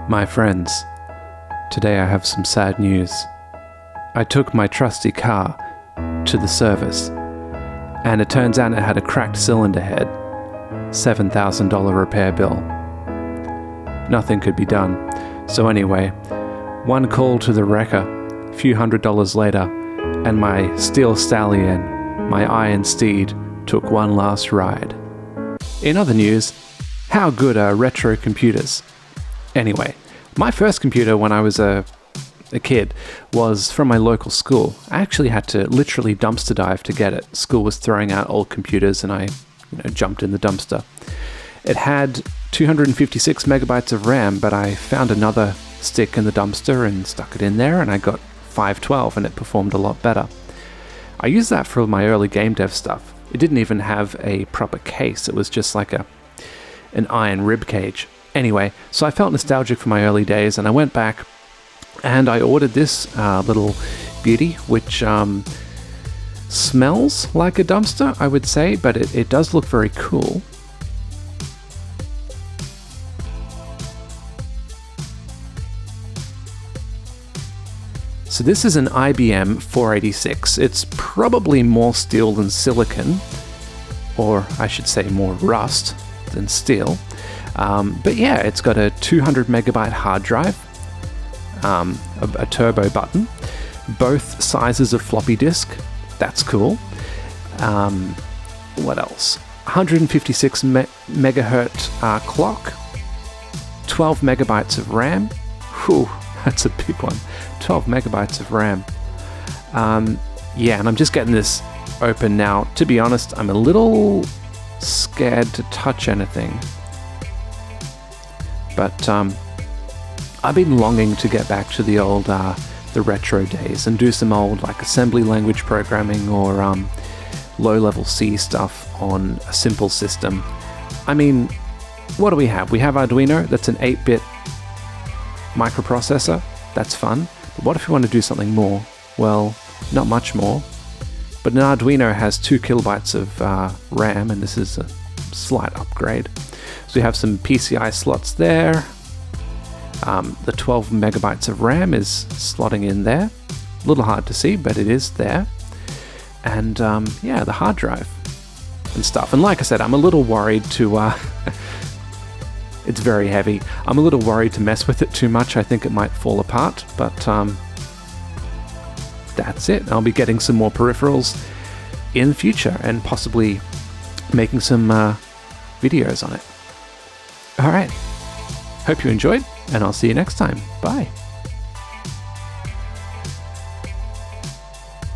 My friends, today I have some sad news. I took my trusty car to the service, and it turns out it had a cracked cylinder head. $7,000 repair bill. Nothing could be done. So anyway, one call to the wrecker, a few $100s later, and my steel stallion, my iron steed, took one last ride. In other news, how good are retro computers? Anyway, my first computer when I was a kid was from my local school. I actually had to literally dumpster dive to get it. School was throwing out old computers and I jumped in the dumpster. It had 256 megabytes of RAM, but I found another stick in the dumpster and stuck it in there, and I got 512 and it performed a lot better. I used that for my early game dev stuff. It didn't even have a proper case. It was just like an iron rib cage. Anyway, so I felt nostalgic for my early days, and I went back and I ordered this little beauty, which smells like a dumpster, I would say, but it does look very cool. So this is an IBM 486. It's probably more steel than silicon, or I should say more rust than steel. But yeah, it's got a 200 megabyte hard drive, a turbo button, both sizes of floppy disk. That's cool. What else? 156 megahertz clock, 12 megabytes of RAM. Whew, that's a big one. 12 megabytes of RAM. Yeah, and I'm just getting this open now. To be honest, I'm a little scared to touch anything. But I've been longing to get back to the old, the retro days and do some old like assembly language programming or low-level C stuff on a simple system. I mean, what do we have? We have Arduino, that's an 8-bit microprocessor. That's fun. But what if we want to do something more? Well, not much more. But an Arduino has 2 kilobytes of RAM, and this is a slight upgrade. So we have some PCI slots there. The 12 megabytes of RAM is slotting in there. A little hard to see, but it is there. And yeah, the hard drive and stuff. And like I said, I'm a little worried to... it's very heavy. I'm a little worried to mess with it too much. I think it might fall apart, but that's it. I'll be getting some more peripherals in the future and possibly making some videos on it. All right. Hope you enjoyed, and I'll see you next time. Bye.